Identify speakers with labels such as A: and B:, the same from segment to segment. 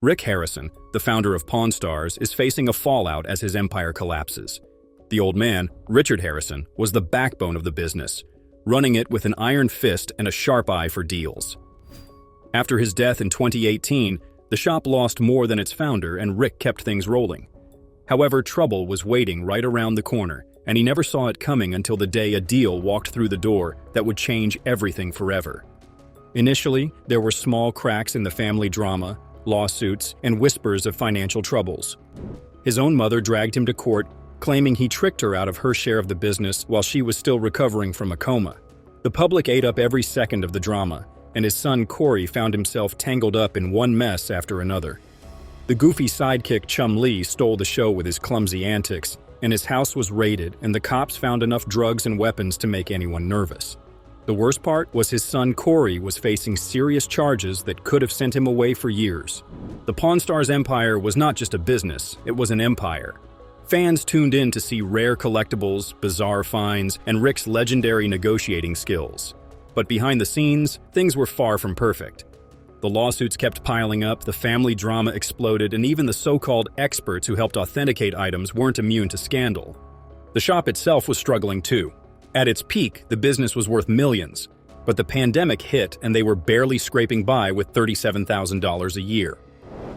A: Rick Harrison, the founder of Pawn Stars, is facing a fallout as his empire collapses. The old man, Richard Harrison, was the backbone of the business, running it with an iron fist and a sharp eye for deals. After his death in 2018, the shop lost more than its founder and Rick kept things rolling. However, trouble was waiting right around the corner, and he never saw it coming until the day a deal walked through the door that would change everything forever. Initially, there were small cracks in the family drama, lawsuits, and whispers of financial troubles. His own mother dragged him to court, claiming he tricked her out of her share of the business while she was still recovering from a coma. The public ate up every second of the drama, and his son Corey found himself tangled up in one mess after another. The goofy sidekick Chum Lee stole the show with his clumsy antics, and his house was raided, and the cops found enough drugs and weapons to make anyone nervous. The worst part was his son Corey was facing serious charges that could have sent him away for years. The Pawn Stars empire was not just a business, it was an empire. Fans tuned in to see rare collectibles, bizarre finds, and Rick's legendary negotiating skills. But behind the scenes, things were far from perfect. The lawsuits kept piling up, the family drama exploded, and even the so-called experts who helped authenticate items weren't immune to scandal. The shop itself was struggling too. At its peak, the business was worth millions, but the pandemic hit and they were barely scraping by with $37,000 a year.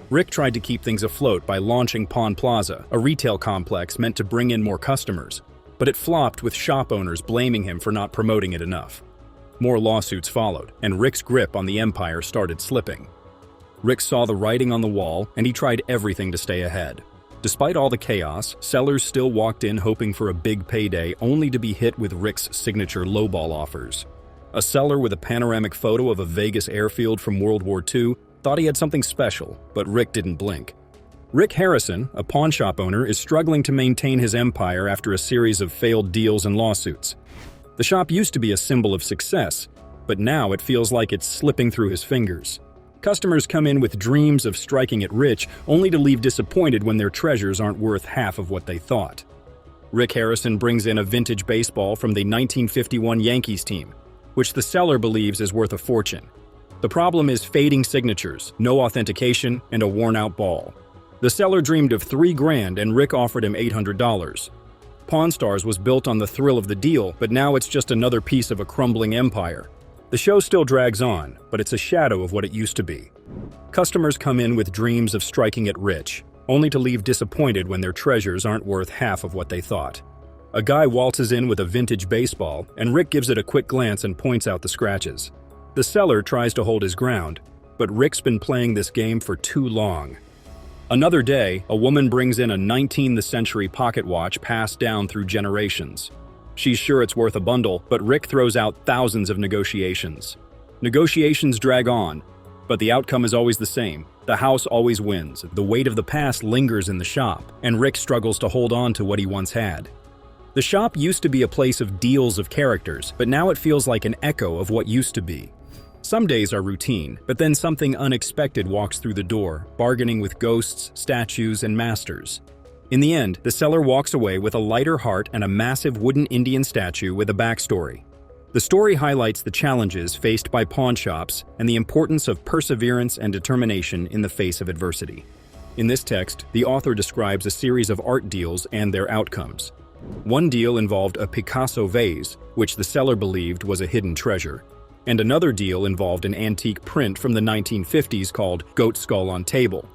A: Rick tried to keep things afloat by launching Pawn Plaza, a retail complex meant to bring in more customers, but it flopped with shop owners blaming him for not promoting it enough. More lawsuits followed, and Rick's grip on the empire started slipping. Rick saw the writing on the wall, and he tried everything to stay ahead. Despite all the chaos, sellers still walked in hoping for a big payday, only to be hit with Rick's signature lowball offers. A seller with a panoramic photo of a Vegas airfield from World War II thought he had something special, but Rick didn't blink. Rick Harrison, a pawn shop owner, is struggling to maintain his empire after a series of failed deals and lawsuits. The shop used to be a symbol of success, but now it feels like it's slipping through his fingers. Customers come in with dreams of striking it rich, only to leave disappointed when their treasures aren't worth half of what they thought. Rick Harrison brings in a vintage baseball from the 1951 Yankees team, which the seller believes is worth a fortune. The problem is fading signatures, no authentication, and a worn-out ball. The seller dreamed of $3,000 and Rick offered him $800. Pawn Stars was built on the thrill of the deal, but now it's just another piece of a crumbling empire. The show still drags on, but it's a shadow of what it used to be. Customers come in with dreams of striking it rich, only to leave disappointed when their treasures aren't worth half of what they thought. A guy waltzes in with a vintage baseball, and Rick gives it a quick glance and points out the scratches. The seller tries to hold his ground, but Rick's been playing this game for too long. Another day, a woman brings in a 19th century pocket watch passed down through generations. She's sure it's worth a bundle, but Rick throws out thousands of negotiations. Negotiations drag on, but the outcome is always the same. The house always wins. The weight of the past lingers in the shop, and Rick struggles to hold on to what he once had. The shop used to be a place of deals of characters, but now it feels like an echo of what used to be. Some days are routine, but then something unexpected walks through the door, bargaining with ghosts, statues, and masters. In the end, the seller walks away with a lighter heart and a massive wooden Indian statue with a backstory. The story highlights the challenges faced by pawn shops and the importance of perseverance and determination in the face of adversity. In this text, the author describes a series of art deals and their outcomes. One deal involved a Picasso vase, which the seller believed was a hidden treasure, and another deal involved an antique print from the 1950s called Goat Skull on Table.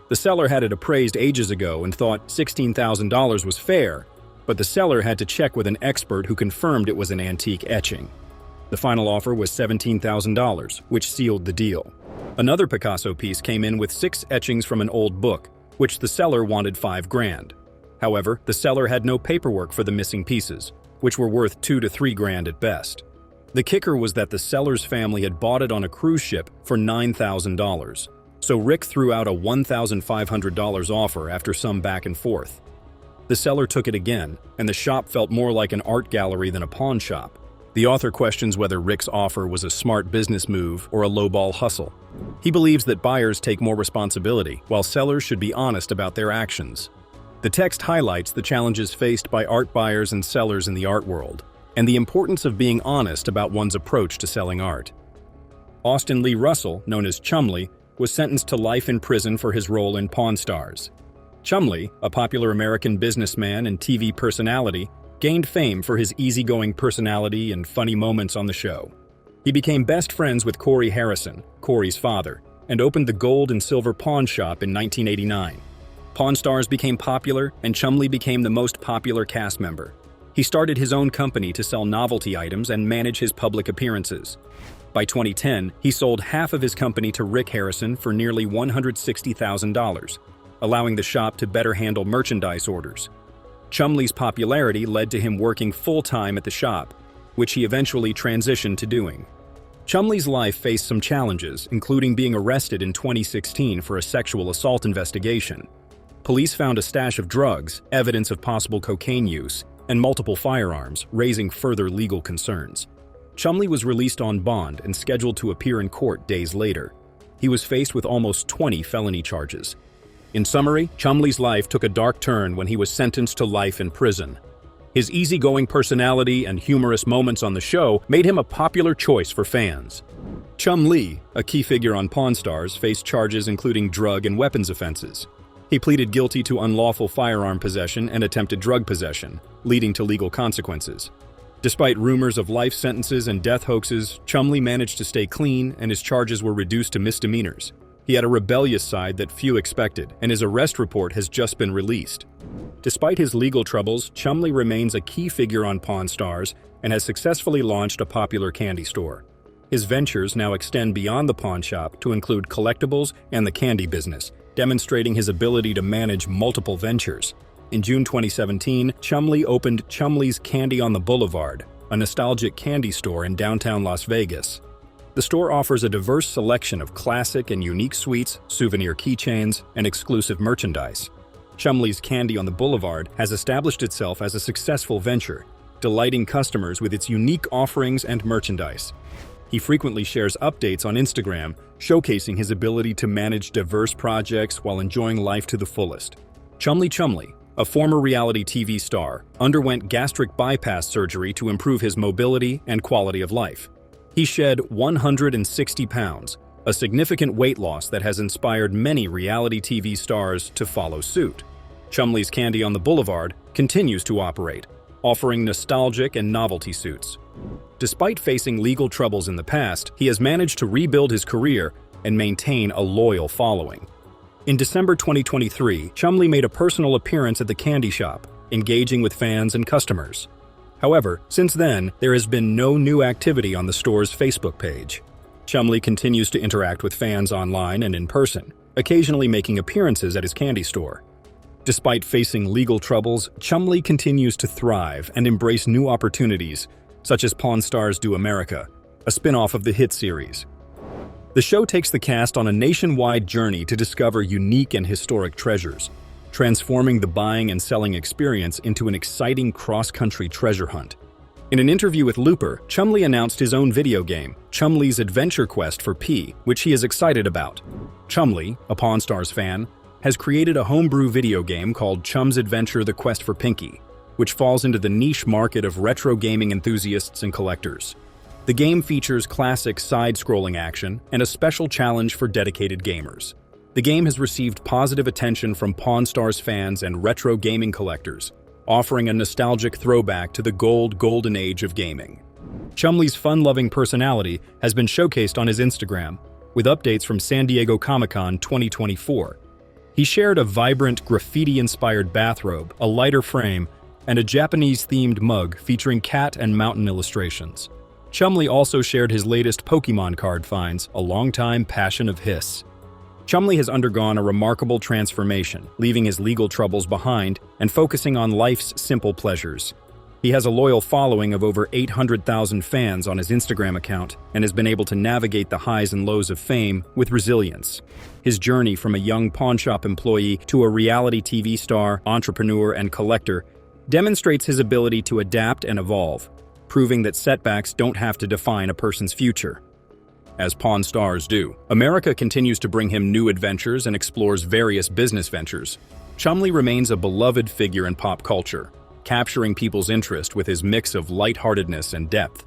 A: The seller had it appraised ages ago and thought $16,000 was fair, but the seller had to check with an expert who confirmed it was an antique etching. The final offer was $17,000, which sealed the deal. Another Picasso piece came in with 6 etchings from an old book, which the seller wanted $5,000. However, the seller had no paperwork for the missing pieces, which were worth $2,000 to $3,000 at best. The kicker was that the seller's family had bought it on a cruise ship for $9,000. So Rick threw out a $1,500 offer after some back and forth. The seller took it again, and the shop felt more like an art gallery than a pawn shop. The author questions whether Rick's offer was a smart business move or a lowball hustle. He believes that buyers take more responsibility, while sellers should be honest about their actions. The text highlights the challenges faced by art buyers and sellers in the art world, and the importance of being honest about one's approach to selling art. Austin Lee Russell, known as Chum Lee, was sentenced to life in prison for his role in Pawn Stars. Chum Lee, a popular American businessman and TV personality, gained fame for his easygoing personality and funny moments on the show. He became best friends with Corey Harrison, Corey's father, and opened the gold and silver pawn shop in 1989. Pawn Stars became popular, and Chum Lee became the most popular cast member. He started his own company to sell novelty items and manage his public appearances. By 2010, he sold half of his company to Rick Harrison for nearly $160,000, allowing the shop to better handle merchandise orders. Chum Lee's popularity led to him working full-time at the shop, which he eventually transitioned to doing. Chum Lee's life faced some challenges, including being arrested in 2016 for a sexual assault investigation. Police found a stash of drugs, evidence of possible cocaine use, and multiple firearms, raising further legal concerns. Chum Lee was released on bond and scheduled to appear in court days later. He was faced with almost 20 felony charges. In summary, Chum Lee's life took a dark turn when he was sentenced to life in prison. His easygoing personality and humorous moments on the show made him a popular choice for fans. Chum Lee, a key figure on Pawn Stars, faced charges including drug and weapons offenses. He pleaded guilty to unlawful firearm possession and attempted drug possession, leading to legal consequences. Despite rumors of life sentences and death hoaxes, Chum Lee managed to stay clean and his charges were reduced to misdemeanors. He had a rebellious side that few expected, and his arrest report has just been released. Despite his legal troubles, Chum Lee remains a key figure on Pawn Stars and has successfully launched a popular candy store. His ventures now extend beyond the pawn shop to include collectibles and the candy business, demonstrating his ability to manage multiple ventures. In June 2017, Chum Lee opened Chum Lee's Candy on the Boulevard, a nostalgic candy store in downtown Las Vegas. The store offers a diverse selection of classic and unique sweets, souvenir keychains, and exclusive merchandise. Chum Lee's Candy on the Boulevard has established itself as a successful venture, delighting customers with its unique offerings and merchandise. He frequently shares updates on Instagram, showcasing his ability to manage diverse projects while enjoying life to the fullest. Chum Lee, a former reality TV star, underwent gastric bypass surgery to improve his mobility and quality of life. He shed 160 pounds, a significant weight loss that has inspired many reality TV stars to follow suit. Chum Lee's Candy on the Boulevard continues to operate, offering nostalgic and novelty suits. Despite facing legal troubles in the past, he has managed to rebuild his career and maintain a loyal following. In December 2023, Chum Lee made a personal appearance at the candy shop, engaging with fans and customers. However, since then, there has been no new activity on the store's Facebook page. Chum Lee continues to interact with fans online and in person, occasionally making appearances at his candy store. Despite facing legal troubles, Chum Lee continues to thrive and embrace new opportunities, such as Pawn Stars Do America, a spin-off of the hit series. The show takes the cast on a nationwide journey to discover unique and historic treasures, transforming the buying and selling experience into an exciting cross-country treasure hunt. In an interview with Looper, Chum Lee announced his own video game, Chum Lee's Adventure Quest for P, which he is excited about. Chum Lee, a Pawn Stars fan, has created a homebrew video game called Chum's Adventure: The Quest for Pinky, which falls into the niche market of retro gaming enthusiasts and collectors. The game features classic side-scrolling action and a special challenge for dedicated gamers. The game has received positive attention from Pawn Stars fans and retro gaming collectors, offering a nostalgic throwback to the golden age of gaming. Chum Lee's fun-loving personality has been showcased on his Instagram, with updates from San Diego Comic-Con 2024. He shared a vibrant graffiti-inspired bathrobe, a lighter frame, and a Japanese-themed mug featuring cat and mountain illustrations. Chum Lee also shared his latest Pokemon card finds, a longtime passion of his. Chum Lee has undergone a remarkable transformation, leaving his legal troubles behind and focusing on life's simple pleasures. He has a loyal following of over 800,000 fans on his Instagram account and has been able to navigate the highs and lows of fame with resilience. His journey from a young pawnshop employee to a reality TV star, entrepreneur, and collector demonstrates his ability to adapt and evolve, proving that setbacks don't have to define a person's future. As Pawn Stars do, America continues to bring him new adventures and explores various business ventures. Chum Lee remains a beloved figure in pop culture, capturing people's interest with his mix of lightheartedness and depth.